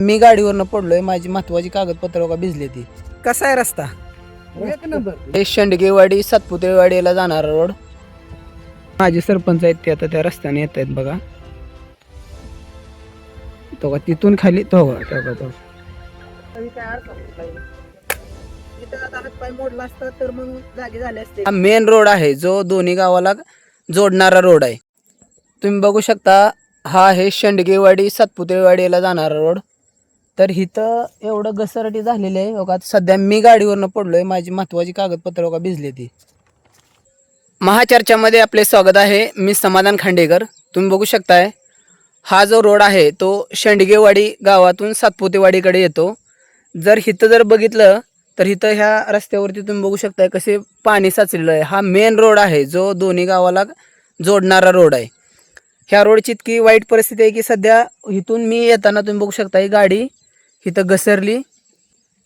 मी गाडीवरनं पडलोय, माझी महत्वाची कागदपत्र का भिजली ती. कसा आहे रस्ता? एक नंबर. हे शेंडगेवाडी सातपुतेवाडीला जाणारा रोड. माझे सरपंच आहेत ते आता त्या रस्त्याने येत आहेत बघा. तो का तिथून खाली तो मेन रोड आहे जो दोन्ही गावाला जोडणारा रोड आहे. तुम्ही बघू शकता हा आहे शेंडगेवाडी सातपुतेवाडीला जाणारा रोड. तर इथं एवढं घसरटी झालेली आहे बघा. सध्या मी गाडीवरनं पडलोय, माझी महत्वाची कागदपत्र बघा भिजली ती. महाचर्चामध्ये आपले स्वागत आहे. मी समाधान खांडेकर. तुम्ही बघू शकताय हा जो रोड आहे तो शेंडगेवाडी गावातून सातपुतेवाडीकडे येतो. जर इथं जर बघितलं तर इथं ह्या रस्त्यावरती तुम्ही बघू शकताय कसे पाणी साचलेलं आहे. हा मेन रोड आहे जो दोन्ही गावाला जोडणारा रोड आहे. ह्या रोडची इतकी वाईट परिस्थिती आहे की सध्या इथून मी येताना तुम्ही बघू शकता ही गाडी इथं घसरली.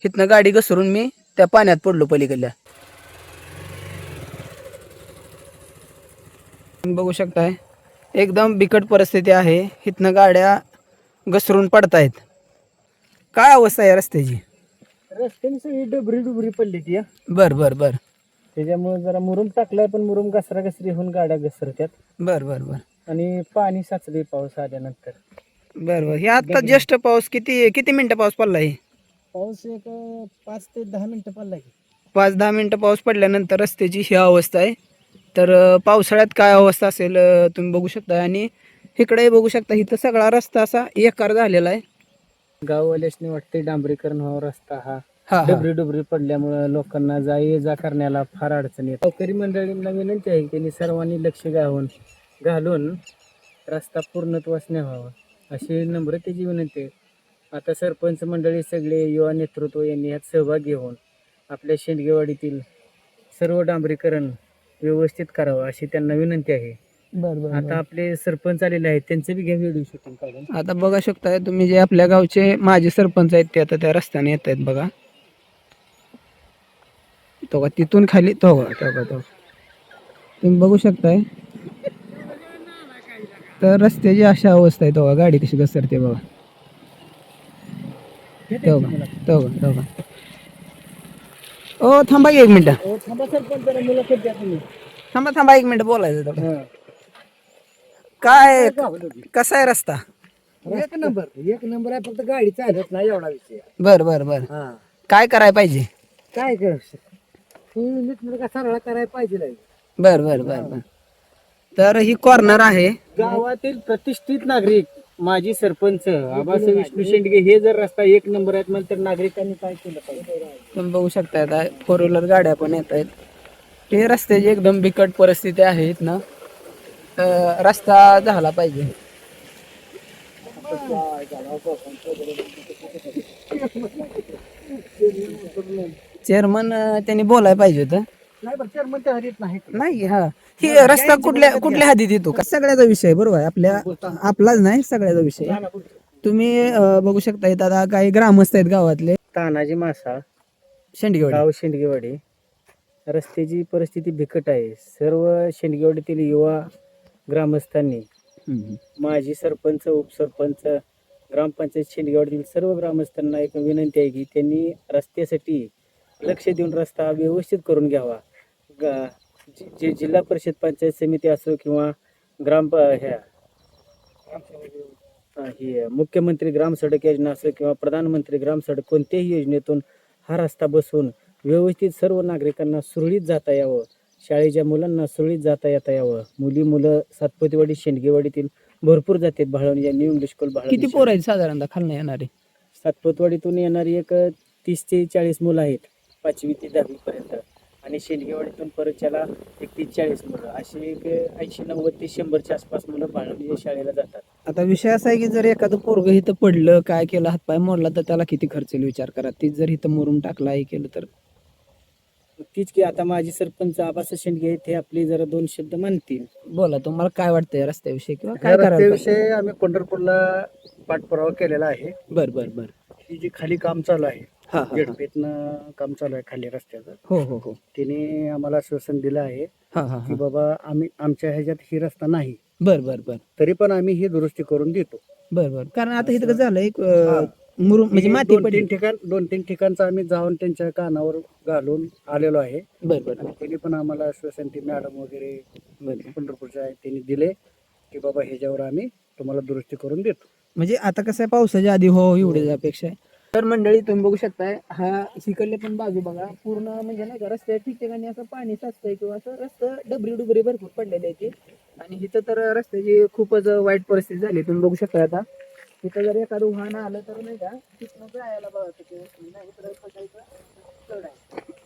इथनं गाडी घसरून मी त्या पाण्यात पडलो पलीकडल्या. तुम्ही बघू शकताय एकदम बिकट परिस्थिती आहे. इथनं गाड्या घसरून पडतायत. काय अवस्था आहे रस्त्याची? रस्त्याने सगळी डबरी पडली ती. बर बर बर त्याच्यामुळे जरा मुरुम टाकलाय, पण मुरुम घसरी होऊन गाड्या घसरत्यात बर बर बर आणि पाणी साचले पाऊस आल्यानंतर. बर बर हे आता ज्येष्ठ पाऊस किती किती मिनिटं पाऊस पडला आहे? पाऊस एक 5 ते 10 मिनिटं पडला की. 5-10 मिनिटं पाऊस पडल्यानंतर रस्त्याची ही अवस्था आहे. तर पावसाळ्यात काय अवस्था असेल तुम्ही बघू शकता. आणि इकडे बघू शकता इथं सगळा रस्ता असा एकार झालेला आहे. गाववाल्यासनी वाटते डांबरीकरण व्हावं रस्ता हा. हा हा डबरी पडल्यामुळे लोकांना ये जा करण्याला फार अडचण येते. गावकरी मंडळींना विनंती आहे की त्यांनी सर्वांनी लक्ष घालून रस्ता पूर्णत्वास न्यावा अशी नम्रतेची विनंती आहे. आता सरपंच मंडळी सगळे युवा नेतृत्व यांनी यात सहभाग घेऊन आपल्या शेंडगेवाडीतील सर्व डांबरीकरण व्यवस्थित करावं अशी त्यांना विनंती आहे. आता आपले सरपंच आलेले आहेत, त्यांचे बी घ्या व्हिडिओ शूटिंग काढून. आता बघा शकताय तुम्ही जे आपल्या गावचे माजी सरपंच आहेत ते आता त्या रस्त्याने येत आहेत बघा. तो का तिथून खाली तो तुम्ही बघू शकताय. तर रस्त्याची अशा अवस्था आहे. तो गाडी कशी घसरते बघा. ओ थांबा की 1 मिनिट. थांबा सरपंच, जरा मुलाखत द्या तुम्ही. थांबा 1 मिनिट बोलायचं थोडं. काय कसा आहे रस्ता? एक नंबर आहे, फक्त गाडी चालत नाही एवढा विषय. बर बर बर काय करायला पाहिजे? काय कर का सरळ करायला पाहिजे नाही. बर बर बर बर तर ही कॉर्नर आहे. गावातील प्रतिष्ठित नागरिक माजी सरपंच आबासाहेब विष्णू शेंडगे हे जर रस्ता 1 नंबर आहेत म्हणजे तर नागरिकांनी काय केलं पाहिजे? तुम्ही बघू शकता आता 4 व्हीलर गाड्या पण येत आहेत. हे रस्त्याची एकदम बिकट परिस्थिती आहे. इथनं रस्ता झाला पाहिजे. चेअरमन त्यांनी बोलायला पाहिजे होतं. नाही हा ही रस्ता कुठल्या हद्दीत येतो का? सगळ्याचा विषय बरोबर आहे. आपलाच नाही सगळ्याचा विषय. तुम्ही बघू शकता इथं आता काही ग्रामस्थ आहेत गावातले. तानाजी मासा शेंडगेवाडी गाव शेंडगेवाडी. रस्त्याची परिस्थिती बिकट आहे. सर्व शेंडगेवाडीतील युवा ग्रामस्थांनी माजी सरपंच उपसरपंच ग्रामपंचायत शेंडगेवाडीतील सर्व ग्रामस्थांना एक विनंती आहे की त्यांनी रस्त्यासाठी लक्ष देऊन रस्ता व्यवस्थित करून घ्यावा. जे जिल्हा परिषद पंचायत समिती असो किंवा मुख्यमंत्री ग्राम सडक योजना असो किंवा प्रधानमंत्री ग्राम सडक कोणत्याही योजनेतून हा रस्ता बसवून व्यवस्थित सर्व नागरिकांना सुरळीत जाता यावं. शाळेच्या मुलांना सुरळीत जाता येता यावं. मुलं सातपुतेवाडी शेंडगेवाडीतील भरपूर जातात. Bhalwani new English school Bhalwani. किती पोरं आहेत साधारणतः खालनं येणारे? सातपुतवाडीतून येणारी एक 30 ते 40 मुलं आहेत 5वी ते 10वी पर्यंत. आणि शेंडगेवाडीतून परतच्याला एक 30-40 मुलं, अशी एक 80-90 ते 100च्या आसपास मुलं भाळवणी शाळेला जातात. आता विषय असा आहे की जर एखादं पोरग इथं पडलं काय केलं हातपाय मोडला तर त्याला किती खर्च येईल विचार करा. तीच जर इथं मुरुम टाकला हे केलं तर तीच की आता माझी सरपंच आबासाहेब शेंडगे ते आपले जरा 2 शब्द म्हणतील. बोला तुम्हाला काय वाटतंय रस्त्याविषयी किंवा काय करायला? विषय आम्ही पंढरपूरला पाठपुरावा केलेला आहे. बर बर बर ही जी खाली काम चालू आहे हा हा जेडपेतनं काम चालू आहे खाली रस्त्याचं. हो हो हो तिने आम्हाला आश्वासन दिलं आहे हा हा की बाबा आमच्या ह्याच्यात ही रस्ता नाही, बर बर बर तरी पण आम्ही ही दुरुस्ती करून देतो. बर बर कारण आता इथं कसं झालंय म्हणजे माती पडली. दोन तीन ठिकाणचं आम्ही जाऊन त्यांच्या कानावर घालून आलेलो आहे. बरं आणि त्यांनी पण आम्हाला आश्वासन, ती मॅडम वगैरे बरं. पंढरपूरच्या आहेत, त्यांनी दिले की बाबा ह्याच्यावर आम्ही तुम्हाला दुरुस्ती करून देतो. म्हणजे आता कसं आहे, पावसाच्या आधी हो एवढीच अपेक्षा आहे. तर मंडळी तुम्ही बघू शकताय, हा इकडले पण बाजू बघा पूर्ण म्हणजे नाही का रस्त्या ठिकठिकाणी असं पाणी साचतंय किंवा असं रस्ता डबरी भरपूर पडलेले आहे ते. आणि इथं तर रस्त्याची खूपच वाईट परिस्थिती झाली. तुम्ही बघू शकता आता इथं जर एखादं वाहन आलं तर नाही का तिथनं जायला बघा नाही इकडं पडायचं चढ आहे.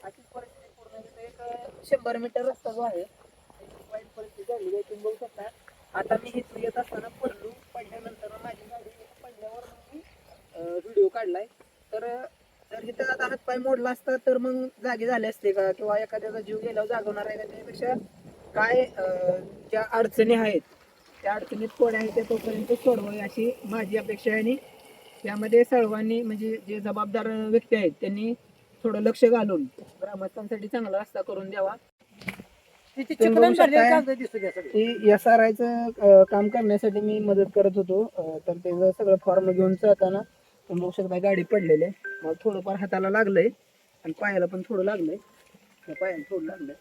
अशी परिस्थिती पूर्ण इथं एक 100 मीटर रस्ता जो आहे त्याची वाईट परिस्थिती झालेली आहे. तुम्ही बघू शकता. आता मी इथं येत असताना पडल्यानंतर माझी गाडी पडल्यावर मी व्हिडिओ काढलाय. तर जर इथं आता हातपाय मोडला असता तर मग जागे झाले असते का, किंवा एखाद्याचा जीव गेल्यावर जागवणार आहे का, त्यापेक्षा काय ज्या अडचणी आहेत त्या अडचणीत कोण आहे ते तोपर्यंत सोडवावी अशी माझी अपेक्षा आहे. आणि त्यामध्ये सर्वांनी म्हणजे जे जबाबदार व्यक्ती आहेत त्यांनी थोडं लक्ष घालून ग्रामस्थांसाठी चांगला रस्ता करून द्यावा. SRIचं काम करण्यासाठी मी मदत करत होतो. तर त्याचं सगळं फॉर्म घेऊन जाताना तुम्ही बघू शकता गाडी पडलेली आहे. मग थोडंफार हाताला लागलंय आणि पायाला पण थोडं लागलंय. पायाला थोडं लागलंय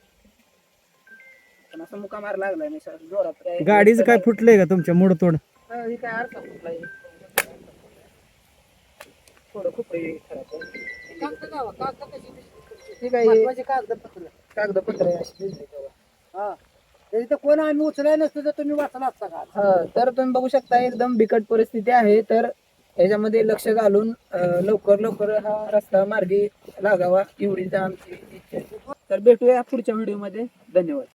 पण असं मुका मार लागलाय नाही सर जोरात. गाडीचं काय फुटलंय का तुमच्या मोडतोड? ही काय अर्थ फुटलाय थोडं खूप ठीक आहे. कागदपत्र आहे अशी दिसली तेव्हा. तर कोण आम्ही उचलाय नसतो तर तुम्ही वाचला असता का? तर तुम्ही बघू शकता एकदम बिकट परिस्थिती आहे. तर याच्यामध्ये लक्ष घालून लवकर हा रस्ता मार्गी लागावा एवढीच आमची इच्छा आहे. तर भेटूया पुढच्या व्हिडिओमध्ये. धन्यवाद.